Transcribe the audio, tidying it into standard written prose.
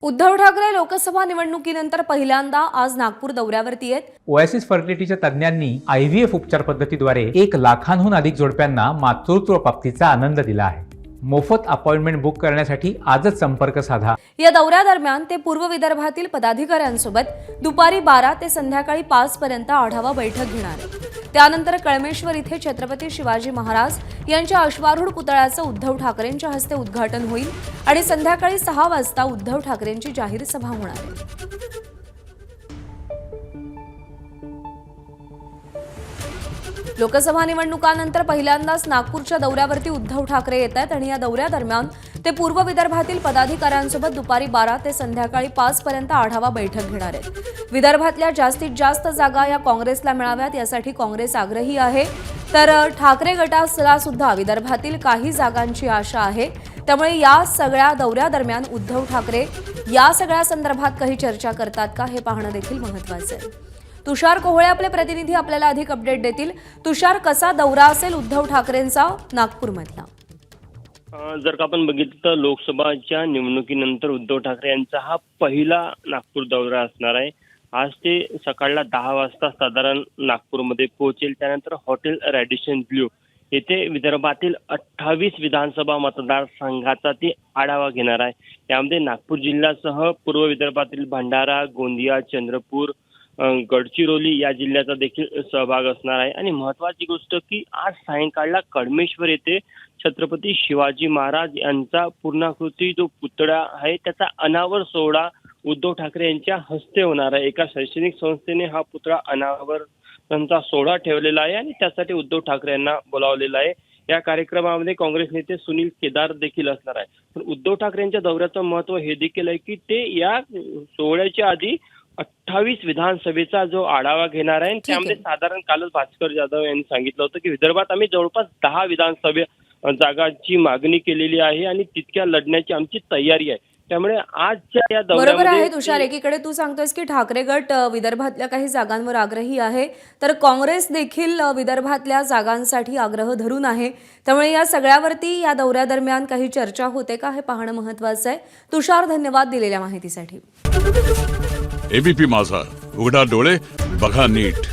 उद्धव ठाकरे लोकसभा निवडणुकीनंतर पहिल्यांदा आज नागपूर दौऱ्यावरती आहेत। ओएसिस फर्टिलिटीच्या तज्ज्ञांनी IVF उपचार पद्धतीद्वारे 1 लाखांहून अधिक जोडप्यांना मातृत्व प्राप्तीचा आनंद दिला आहे। मोफत अपॉइंटमेंट बुक करण्यासाठी आजच संपर्क साधा। या दौऱ्यादरम्यान ते पूर्व विदर्भातील पदाधिकाऱ्यांसोबत दुपारी 12 ते संध्याकाळी 5 पर्यंत आढावा बैठक घेणार आहेत। त्यानंतर कळमेश्वर इथे छत्रपती शिवाजी महाराज यांच्या अश्वारूढ पुतळ्याचं उद्धव ठाकरेंच्या हस्ते उद्घाटन होईल आणि संध्याकाळी 6 वाजता उद्धव ठाकरेंची जाहीर सभा होणार आहे। लोकसभा निवडणुकानंतर पहिल्यांदाच नागपूरच्या दौऱ्यावरती उद्धव ठाकरे येत आहेत आणि या दौऱ्यादरम्यान ते पूर्व विदर्भातील पदाधिकाऱ्यांसोबत दुपारी 12 ते संध्याकाळी 5 पर्यंत आढावा बैठक घेणार आहेत। विदर्भातल्या जास्तीत जास्त जागा या काँग्रेसला मिळाव्यात यासाठी काँग्रेस आग्रही आहे, तर ठाकरे गटाला सुद्धा विदर्भातील काही जागांची आशा आहे। त्यामुळे या सगळ्या दौऱ्यादरम्यान उद्धव ठाकरे या सगळ्या संदर्भात काही चर्चा करतात का हे पाहणं देखील महत्त्वाचं आहे। तुषार कोहळे आपले प्रतिनिधी आपल्याला अधिक अपडेट देतील। तुषार, कसा दौरा असेल उद्धव ठाकरेंचा नागपूरमधला? जर का आपण बघितलं तर लोकसभाच्या निवडणुकीनंतर उद्धव ठाकरे यांचा हा पहिला नागपूर दौरा असणार आहे। आज ते सकाळला 10 वाजता साधारण नागपूरमध्ये पोहोचेल। त्यानंतर हॉटेल रॅडिसन ब्लू येथे विदर्भातील 28 विधानसभा मतदारसंघाचा ते आढावा घेणार आहे। यामध्ये नागपूर जिल्ह्यासह पूर्व विदर्भातील भंडारा, गोंदिया, चंद्रपूर, गडचिरोली या जिल्ह्याचा देखील सहभाग असणार आहे। आणि महत्त्वाची गोष्ट की आज सायंकाळला कळमेश्वर येथे छत्रपती शिवाजी महाराज यांचा पूर्णाकृती जो पुतळा आहे त्याचा अनावर सोहळा उद्धव ठाकरे यांच्या हस्ते होणार आहे। एका शैक्षणिक संस्थेने हा पुतळा अनावरणाचा सोहळा ठेवलेला आहे आणि त्यासाठी उद्धव ठाकरे यांना बोलावलेलं आहे। या कार्यक्रमामध्ये काँग्रेस नेते सुनील केदार देखील असणार आहे। पण उद्धव ठाकरे यांच्या दौऱ्याचं महत्त्व हे देखील आहे की ते या सोहळ्याच्या आधी 28 विधानसभेचा जो आढावा घेणार आहे त्यामध्ये साधारण कालच भास्कर जाधव यांनी सांगितलं होतं की विदर्भात आम्ही जवळपास 10 विधानसभा जागांची मागणी केलेली आहे आणि तितक्या लढण्याची आमची तयारी आहे। त्यामुळे आजच्या या दौऱ्यामध्ये बरोबर आहे तुषार, एकीकडे तू सांगतोयस की ठाकरे गट विदर्भातल्या काही जागांवर आग्रही आहे, तर काँग्रेस देखील विदर्भातल्या जागांसाठी आग्रह धरून आहे। त्यामुळे या सगळ्यावरती या दौऱ्यादरम्यान काही चर्चा होते का हे पाहणं महत्त्वाचं आहे। तुषार, धन्यवाद दिलेल्या माहितीसाठी। ABP माझा, उघडा डोळे बघा नीट।